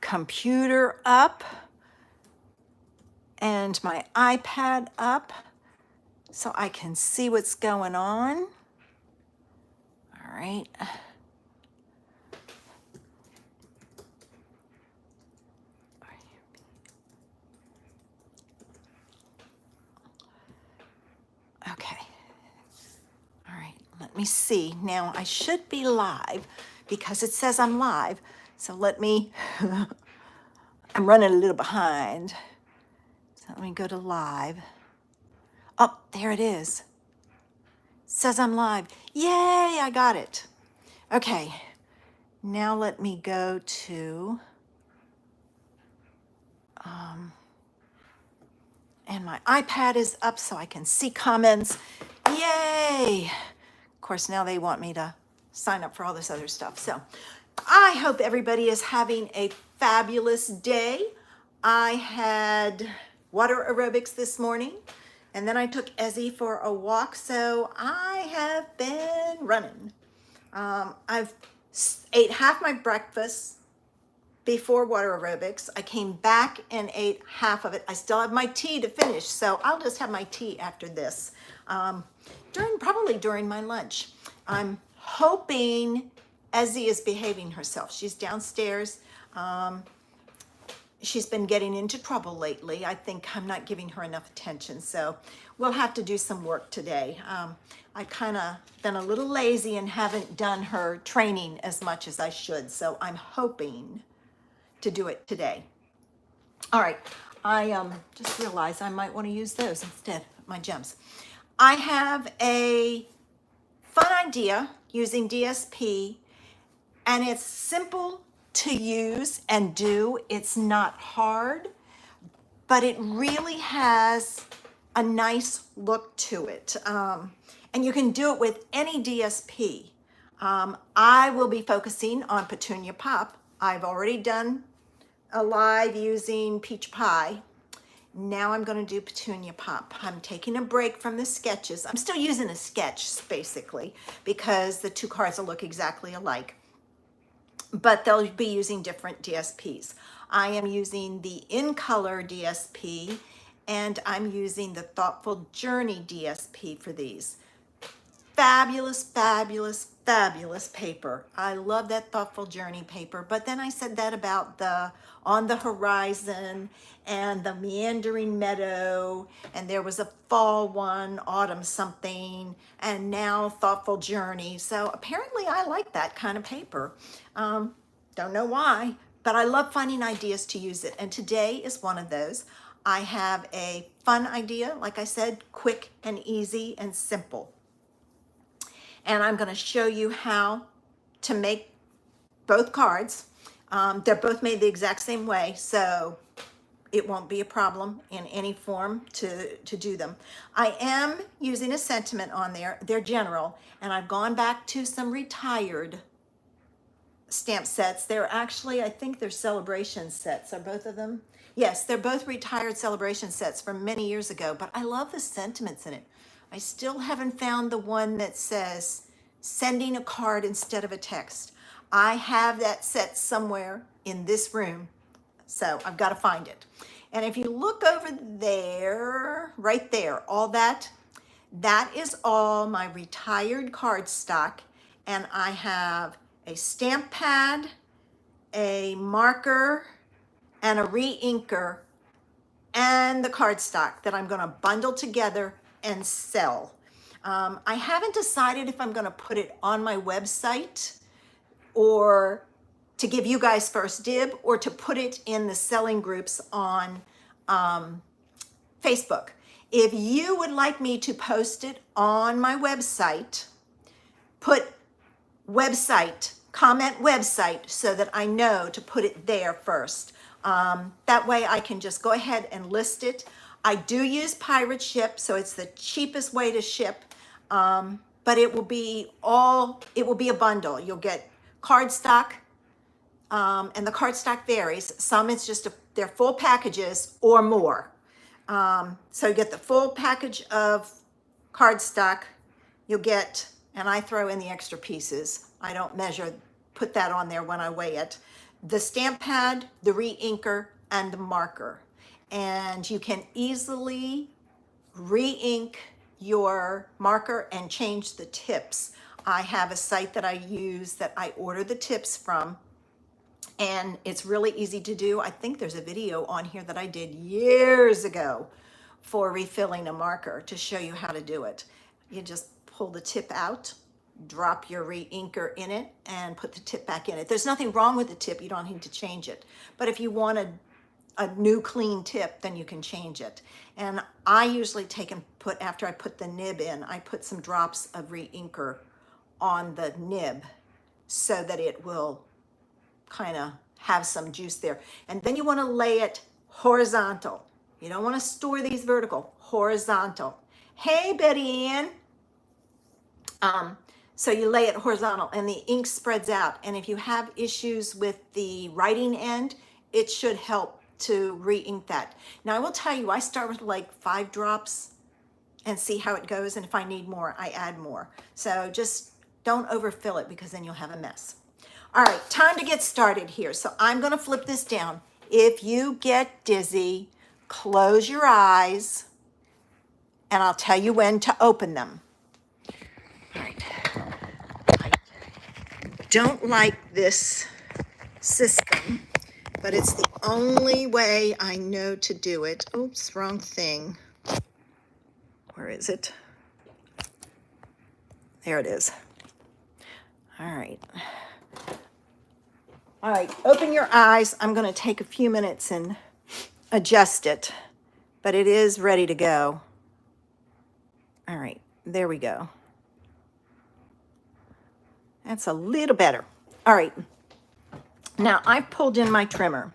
computer up and my iPad up so I can see what's going on. All right. Okay. All right, let me see. Now I should be live because it says I'm live. So let me, I'm running a little behind. So let me go to live. Oh, there it is. It says I'm live. Yay, I got it. Okay, now let me go to, and my iPad is up so I can see comments. Yay! Of course, now they want me to sign up for all this other stuff. So I hope everybody is having a fabulous day. I had water aerobics this morning, and then I took Ezzy for a walk. So I have been running. I've ate half my breakfast before water aerobics. I came back and ate half of it. I still have my tea to finish, so I'll just have my tea after this, probably during my lunch. I'm hoping Ezzy is behaving herself. She's downstairs. She's been getting into trouble lately. I think I'm not giving her enough attention, so we'll have to do some work today. I kind of been a little lazy and haven't done her training as much as I should, so I'm hoping to do it today. All right, I just realized I might want to use those instead of my gems. I have a fun idea using DSP, and it's simple to use and do. It's not hard, but it really has a nice look to it. And you can do it with any DSP. I will be focusing on Petunia Pop. I've already done a live using Peach Pie. Now I'm going to do Petunia Pop. I'm taking a break from the sketches. I'm still using a sketch basically because the two cards will look exactly alike, but they'll be using different DSPs. I am using the In Color DSP, and I'm using the Thoughtful Journey DSP for these. Fabulous, fabulous, fabulous paper. I love that Thoughtful Journey paper, but then I said that about the On the Horizon and the Meandering Meadow, and there was a fall one, Autumn something, and now Thoughtful Journey. So apparently I like that kind of paper. Don't know why, but I love finding ideas to use it, and today is one of those. I have a fun idea, like I said, quick and easy and simple. And I'm going to show you how to make both cards. They're both made the exact same way, so it won't be a problem in any form to do them. I am using a sentiment on there. They're general, and I've gone back to some retired stamp sets. They're actually, I think they're celebration sets. Are both of them? Yes, they're both retired celebration sets from many years ago, but I love the sentiments in it. I still haven't found the one that says sending a card instead of a text. I have that set somewhere in this room, so I've got to find it. And if you look over there, right there, all that is all my retired cardstock, and I have a stamp pad, a marker, and a re-inker, and the cardstock that I'm going to bundle together and sell. I haven't decided if I'm going to put it on my website or to give you guys first dib, or to put it in the selling groups on Facebook. If you would like me to post it on my website, put website, comment website, so that I know to put it there first. That way I can just go ahead and list it. I do use pirate ship, so it's the cheapest way to ship, but it will be a bundle. You'll get cardstock, and the cardstock varies. Some it's just they're full packages or more. So you get the full package of cardstock. You'll get, and I throw in the extra pieces. I don't put that on there when I weigh it. the stamp pad, the re-inker, and the marker. And you can easily re-ink your marker and change the tips. I have a site that I use that I order the tips from, and it's really easy to do. I think there's a video on here that I did years ago for refilling a marker to show you how to do it. You just pull the tip out, drop your re-inker in it, and put the tip back in it. There's nothing wrong with the tip. You don't need to change it. But if you want a new clean tip, then you can change it. And I usually take and put, after I put the nib in, I put some drops of re-inker on the nib so that it will kind of have some juice there. And then you want to lay it horizontal. You don't want to store these vertical, horizontal. Hey, Betty Ann. So you lay it horizontal and the ink spreads out. And if you have issues with the writing end, it should help to re-ink that. Now I will tell you, I start with like 5 drops and see how it goes. And if I need more, I add more. So just don't overfill it because then you'll have a mess. All right, time to get started here. So I'm going to flip this down. If you get dizzy, close your eyes and I'll tell you when to open them. All right. I don't like this system, but it's the only way I know to do it. Oops, wrong thing. Where is it? There it is. All right. All right, open your eyes. I'm going to take a few minutes and adjust it, but it is ready to go. All right, there we go. That's a little better. All right, now I've pulled in my trimmer.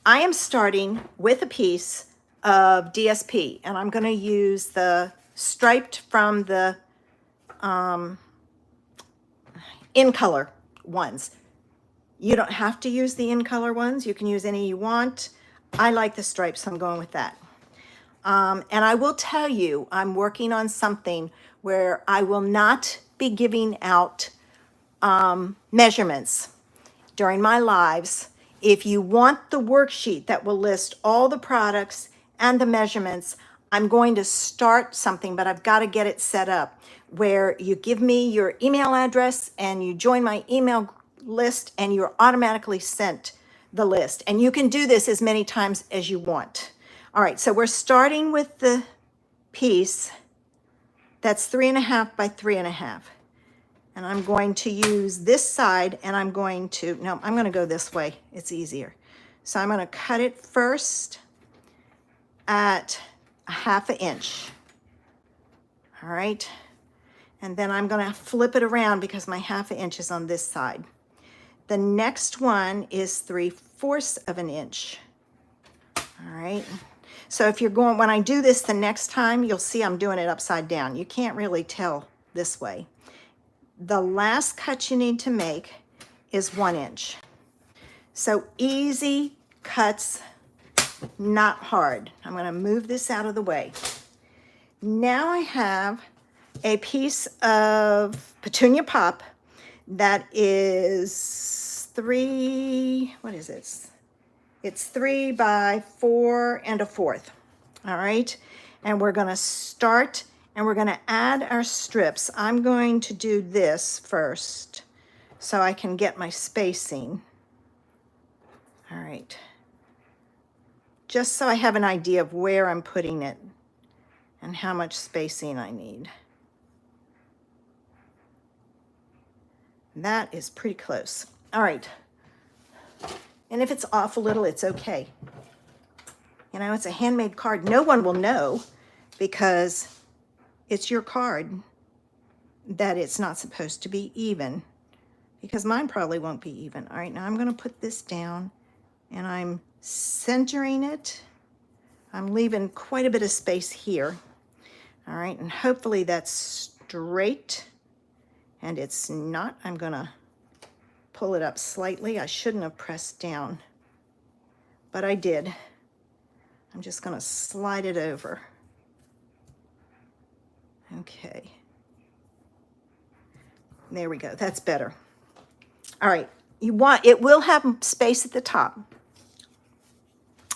I am starting with a piece of DSP, and I'm going to use the striped from the in color ones. You don't have to use the in color ones. You can use any you want. I like the stripes, so I'm going with that. And I will tell you, I'm working on something where I will not be giving out measurements during my lives. If you want the worksheet that will list all the products and the measurements, I'm going to start something, but I've got to get it set up where you give me your email address and you join my email list and you're automatically sent the list. And you can do this as many times as you want. All right, so we're starting with the piece that's 3.5 by 3.5. And I'm going to use this side and I'm going to go this way. It's easier. So I'm going to cut it first at 1/2 inch. All right. And then I'm going to flip it around because my 1/2 inch is on this side. The next one is 3/4 of an inch. All right. So if you're going, when I do this the next time, you'll see I'm doing it upside down. You can't really tell this way. The last cut you need to make is 1 inch. So easy cuts, not hard. I'm going to move this out of the way. Now I have a piece of petunia pop that is 3, what is it? It's 3 by 4 1/4. All right. And we're going to start and we're going to add our strips. I'm going to do this first so I can get my spacing. All right. Just so I have an idea of where I'm putting it and how much spacing I need. That is pretty close. All right. And if it's off a little, it's okay. You know, it's a handmade card. No one will know because it's your card that it's not supposed to be even, because mine probably won't be even. All right, now I'm going to put this down and I'm centering it. I'm leaving quite a bit of space here. All right, and hopefully that's straight, and it's not. I'm going to pull it up slightly. I shouldn't have pressed down, but I did. I'm just going to slide it over. Okay. There we go. That's better. All right. it will have space at the top.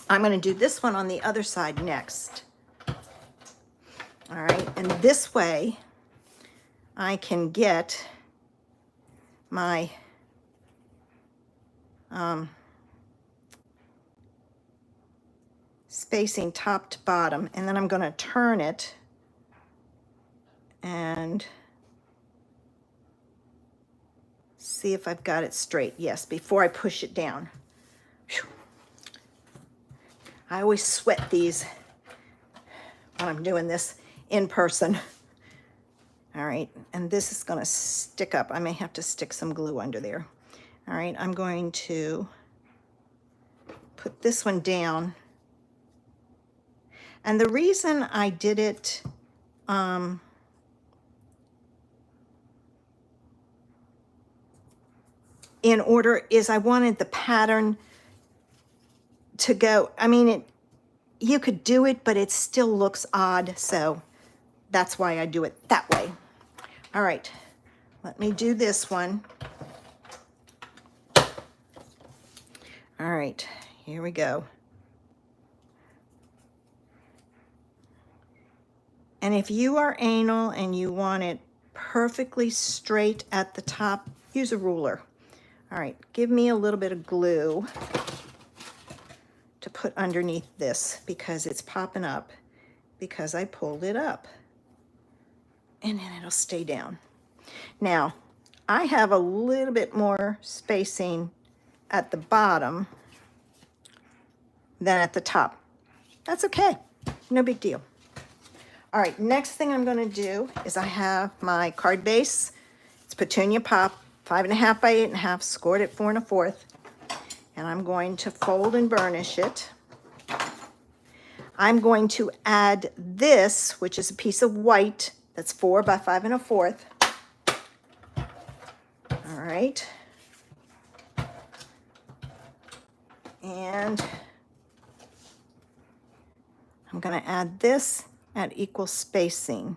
I'm going to do this one on the other side next. All right, and this way I can get my spacing top to bottom, and then I'm going to turn it and see if I've got it straight. Yes, before I push it down. Whew. I always sweat these when I'm doing this in person. All right, and this is going to stick up. I may have to stick some glue under there. All right, I'm going to put this one down. And the reason I did it in order is I wanted the pattern to go, I mean, you could do it, but it still looks odd, so that's why I do it that way. All right, let me do this one. All right, here we go. And if you are anal and you want it perfectly straight at the top, use a ruler. All right, give me a little bit of glue to put underneath this because it's popping up because I pulled it up. And then it'll stay down. Now, I have a little bit more spacing at the bottom than at the top. That's okay, no big deal. All right, next thing I'm gonna do is I have my card base. It's Petunia Pop, 5.5 by 8.5, scored at 4 1/4. And I'm going to fold and burnish it. I'm going to add this, which is a piece of white that's 4 by 5 1/4. All right. And I'm going to add this at equal spacing.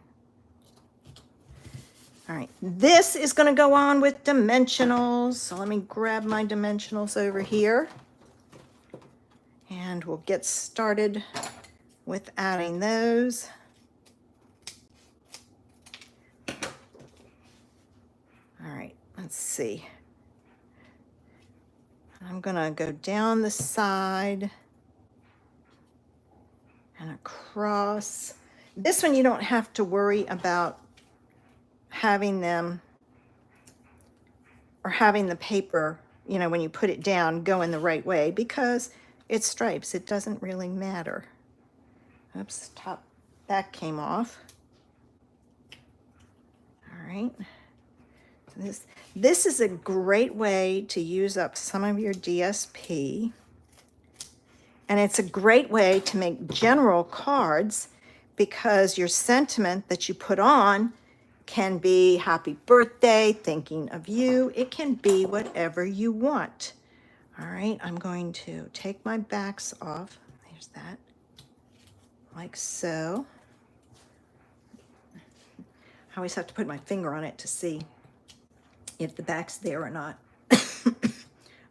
All right, this is going to go on with dimensionals. So let me grab my dimensionals over here. And we'll get started with adding those. All right, let's see. I'm going to go down the side and across. This one you don't have to worry about having them or having the paper, you know, when you put it down, go in the right way because it's stripes. It doesn't really matter. Oops, that came off. All right. So this is a great way to use up some of your DSP. And it's a great way to make general cards because your sentiment that you put on can be happy birthday, thinking of you. It can be whatever you want. All right, I'm going to take my backs off. There's that, like so. I always have to put my finger on it to see if the back's there or not.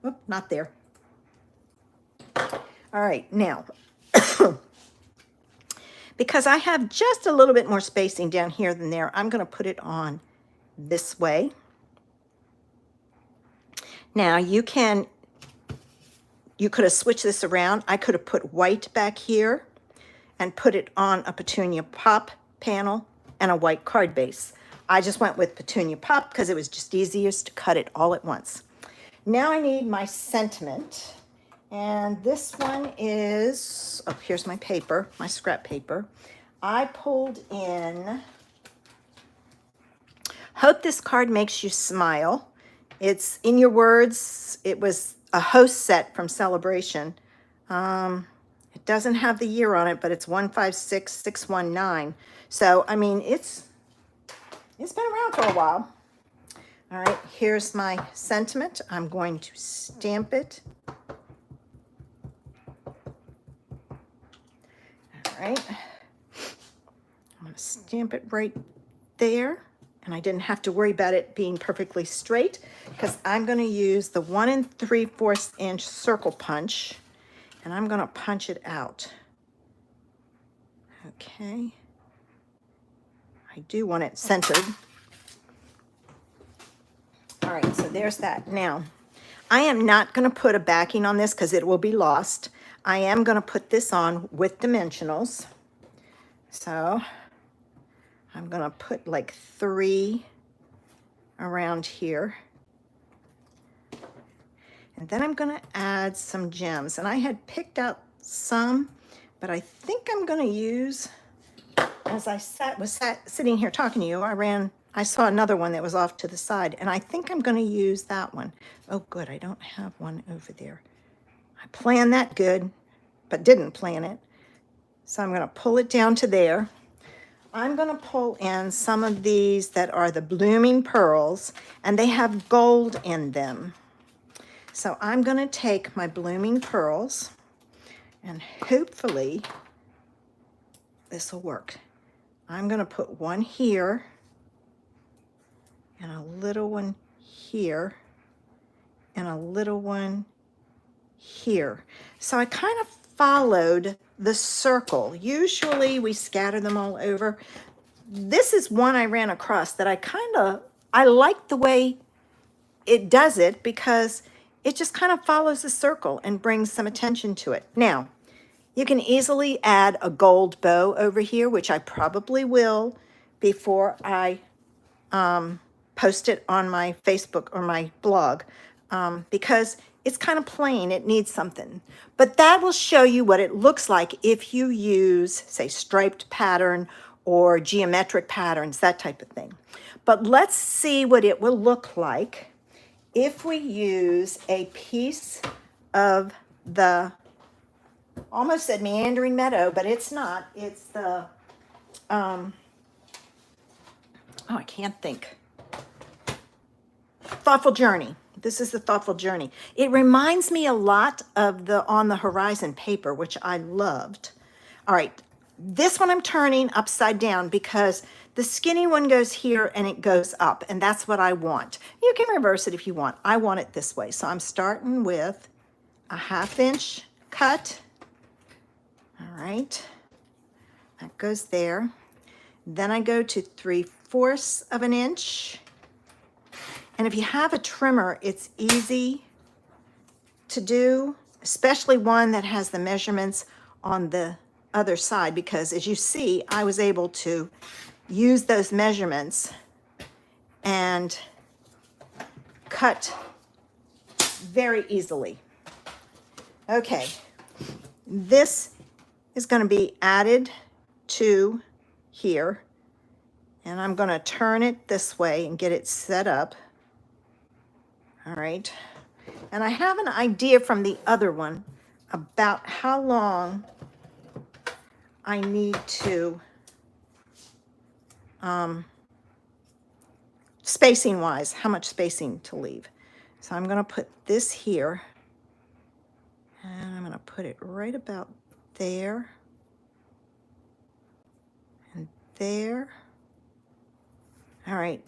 Oh, not there. All right, now, because I have just a little bit more spacing down here than there, I'm going to put it on this way. Now, you could have switched this around. I could have put white back here and put it on a Petunia Pop panel and a white card base. I just went with Petunia Pop because it was just easiest to cut it all at once. Now I need my sentiment. And this one is, oh, here's my paper, my scrap paper. I pulled in, hope this card makes you smile. It's in your words. It was a host set from Celebration. It doesn't have the year on it, but it's 156619. So, I mean, it's been around for a while. All right, here's my sentiment. I'm going to stamp it. All right, I'm going to stamp it right there, And I didn't have to worry about it being perfectly straight because I'm going to use the 1 3/4 inch circle punch, and I'm going to punch it out. Okay. I do want it centered. All right, so there's that. Now, I am not going to put a backing on this because it will be lost. I am going to put this on with dimensionals. So I'm going to put like 3 around here. And then I'm going to add some gems. And I had picked out some, but I think I'm going to use, as I was sitting here talking to you, I saw another one that was off to the side, and I think I'm going to use that one. Oh, good, I don't have one over there. I planned that good, but didn't plan it. So I'm going to pull it down to there. I'm going to pull in some of these that are the blooming pearls, and they have gold in them. So I'm going to take my blooming pearls, and hopefully this will work. I'm going to put one here, and a little one here, and a little one here. So I kind of followed the circle. Usually we scatter them all over. This is one I ran across that I like the way it does it because it just kind of follows the circle and brings some attention to it. Now, you can easily add a gold bow over here, which I probably will before I post it on my Facebook or my blog, because it's kind of plain. It needs something. But that will show you what it looks like if you use, say, striped pattern or geometric patterns, that type of thing. But let's see what it will look like if we use a piece of the, almost said meandering meadow, but it's not. It's the, oh, I can't think. Thoughtful Journey. This is the Thoughtful Journey. It reminds me a lot of the On the Horizon paper, which I loved. All right, this one I'm turning upside down because the skinny one goes here and it goes up, and that's what I want. You can reverse it if you want. I want it this way. So I'm starting with a 1/2 inch cut. All right, that goes there. Then I go to 3/4 of an inch. And if you have a trimmer, it's easy to do, especially one that has the measurements on the other side, because as you see, I was able to use those measurements and cut very easily. Okay, this is going to be added to here, and I'm going to turn it this way and get it set up. All right, and I have an idea from the other one about how long I need to, spacing wise, how much spacing to leave. So I'm going to put this here, and I'm going to put it right about there and there. All right,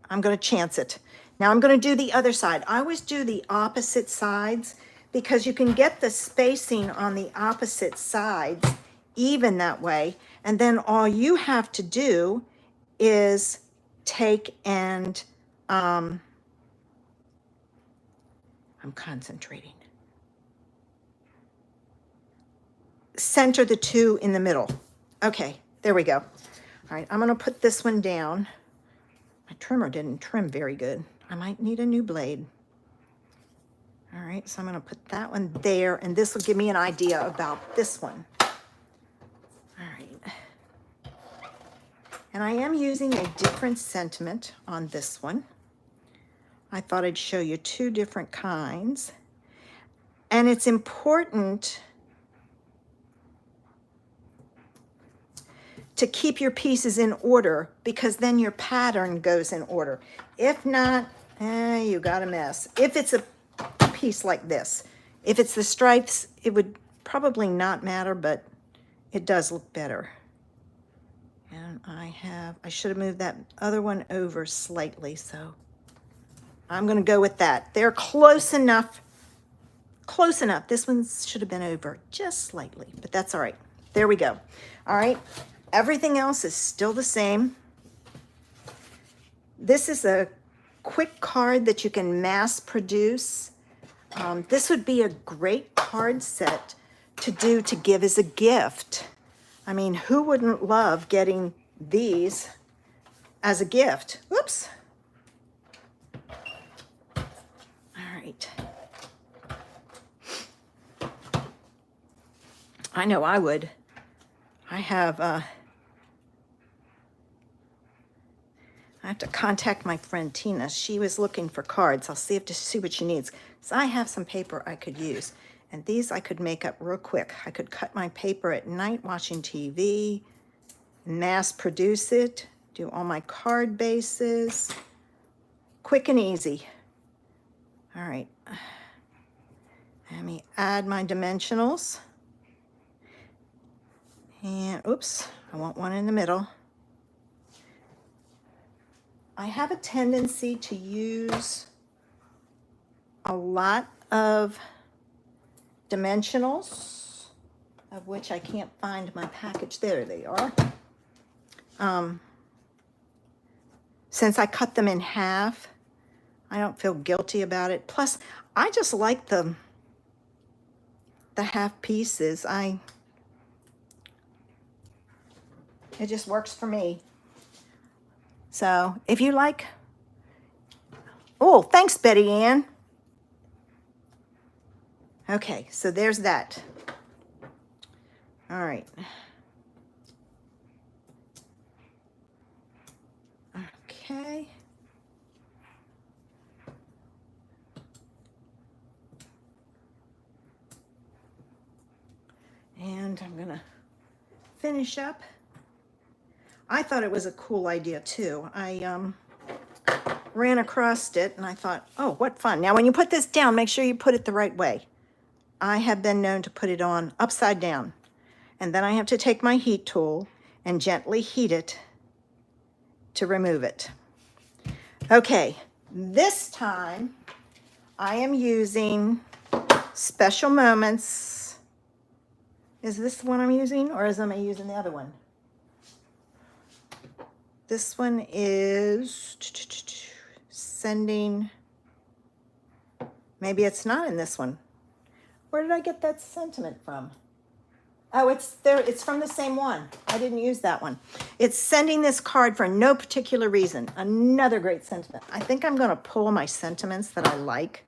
I'm going to chance it. Now I'm going to do the other side. I always do the opposite sides because you can get the spacing on the opposite sides even that way. And then all you have to do is take and, I'm concentrating. Center the two in the middle. Okay, there we go. All right, I'm going to put this one down. My trimmer didn't trim very good. I might need a new blade. All right, so I'm going to put that one there, and this will give me an idea about this one. All right. And I am using a different sentiment on this one. I thought I'd show you 2 different kinds. And it's important to keep your pieces in order because then your pattern goes in order. If not, you got a mess. If it's a piece like this, if it's the stripes, it would probably not matter, but it does look better. And I should have moved that other one over slightly, so I'm gonna go with that. They're close enough. Close enough. This one should have been over just slightly, but that's all right. There we go. All right. Everything else is still the same. This is a quick card that you can mass produce. This would be a great card set to give as a gift. I mean, who wouldn't love getting these as a gift? Whoops. All right. I know I would. I have to contact my friend Tina. She was looking for cards. I'll see what she needs. So I have some paper I could use. And these I could make up real quick. I could cut my paper at night watching TV, mass produce it, do all my card bases. Quick and easy. All right. Let me add my dimensionals. And oops, I want one in the middle. I have a tendency to use a lot of dimensionals, of which I can't find my package. There they are. Since I cut them in half, I don't feel guilty about it. Plus, I just like the half pieces. It just works for me. So if you like, oh, thanks, Betty Ann. Okay, so there's that. All right. Okay. And I'm gonna finish up. I thought it was a cool idea too. I ran across it and I thought, oh, what fun. Now when you put this down, make sure you put it the right way. I have been known to put it on upside down. And then I have to take my heat tool and gently heat it to remove it. Okay, this time I am using Special Moments. Is this the one I'm using, or am I using the other one? This one is sending, maybe it's not in this one. Where did I get that sentiment from? Oh, it's there. It's from the same one. I didn't use that one. It's sending this card for no particular reason. Another great sentiment. I think I'm going to pull my sentiments that I like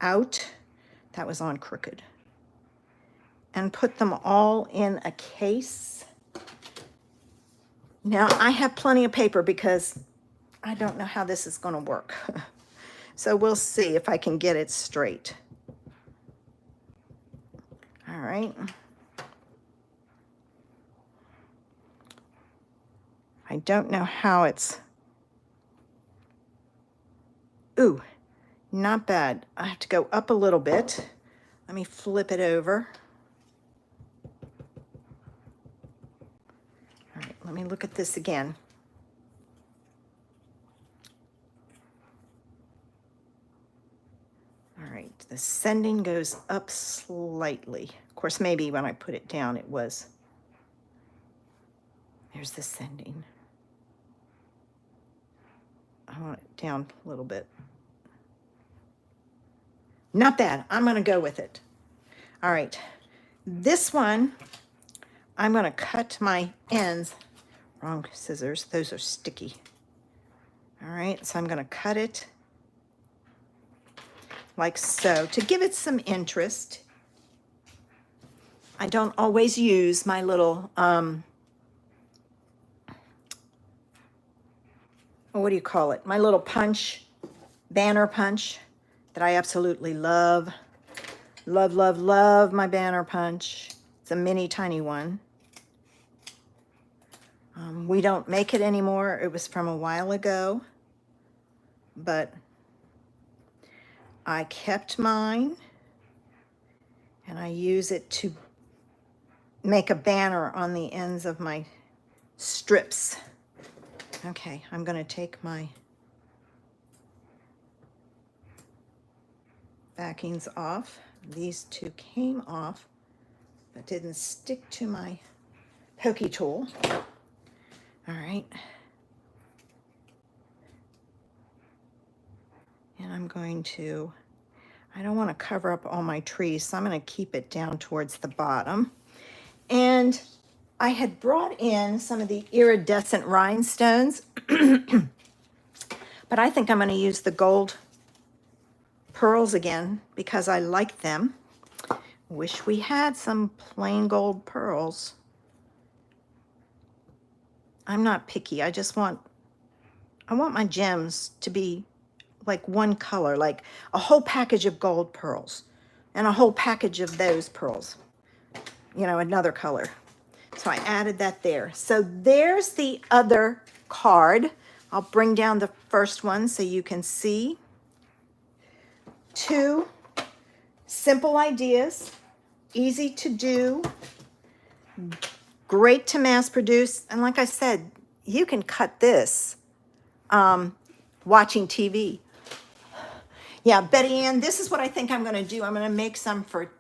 out. That was on crooked. And put them all in a case. Now, I have plenty of paper because I don't know how this is going to work. So we'll see if I can get it straight. All right. I don't know how it's... Ooh, not bad. I have to go up a little bit. Let me flip it over. All right, let me look at this again. All right, the sending goes up slightly. Of course, maybe when I put it down, it was... There's the sending. I want it down a little bit. Not bad. I'm going to go with it. All right. This one, I'm going to cut my ends. Wrong scissors. Those are sticky. All right. So I'm going to cut it like so to give it some interest. I don't always use my little, what do you call it? My little punch, banner punch that I absolutely love. Love, love, love my banner punch. It's a mini tiny one. We don't make it anymore. It was from a while ago, but I kept mine and I use it to make a banner on the ends of my strips. Okay, I'm going to take my backings off. These two came off, but didn't stick to my pokey tool. All right. And I'm going to, I don't want to cover up all my trees, so I'm going to keep it down towards the bottom. And I had brought in some of the iridescent rhinestones, but I think I'm going to use the gold pearls again because I like them. Wish we had some plain gold pearls. I'm not picky. I want my gems to be like one color, like a whole package of gold pearls and a whole package of those pearls, you know, another color. So I added that there. So there's the other card. I'll bring down the first one so you can see. 2 simple ideas, easy to do, great to mass produce. And like I said, you can cut this watching TV. Yeah, Betty Ann, this is what I think I'm going to do. I'm going to make some for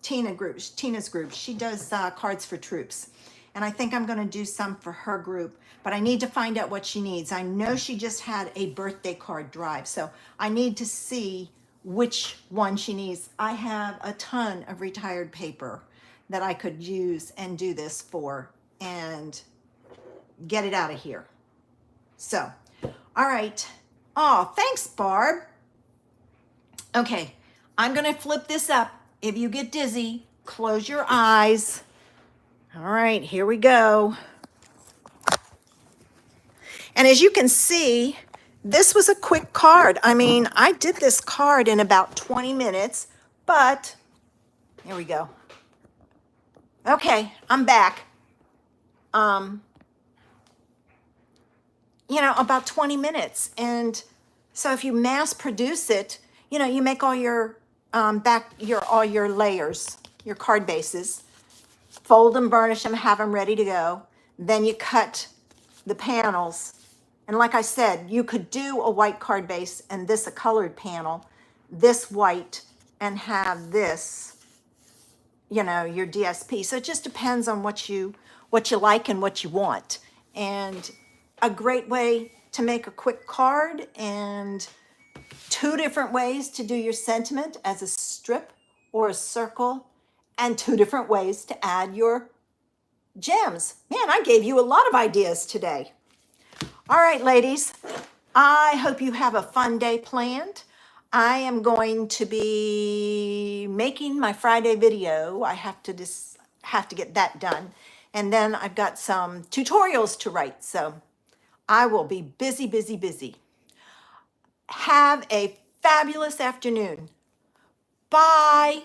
Tina's group. She does cards for troops. And I think I'm going to do some for her group. But I need to find out what she needs. I know she just had a birthday card drive. So I need to see which one she needs. I have a ton of retired paper that I could use and do this for and get it out of here. So, all right. Oh, thanks, Barb. Okay, I'm going to flip this up. If you get dizzy, close your eyes. All right, here we go. And as you can see, this was a quick card. I mean, I did this card in about 20 minutes, but here we go. Okay, I'm back. You know, about 20 minutes. And so if you mass produce it, you know, you make all your all your layers, your card bases, fold them, burnish them, have them ready to go. Then you cut the panels. And like I said, you could do a white card base and this a colored panel, this white, and have this, you know, your DSP. So it just depends on what you like and what you want. And a great way to make a quick card, and 2 different ways to do your sentiment as a strip or a circle, and 2 different ways to add your gems. Man, I gave you a lot of ideas today. All right, ladies, I hope you have a fun day planned. I am going to be making my Friday video. I have to get that done. And then I've got some tutorials to write. So I will be busy, busy, busy. Have a fabulous afternoon. Bye.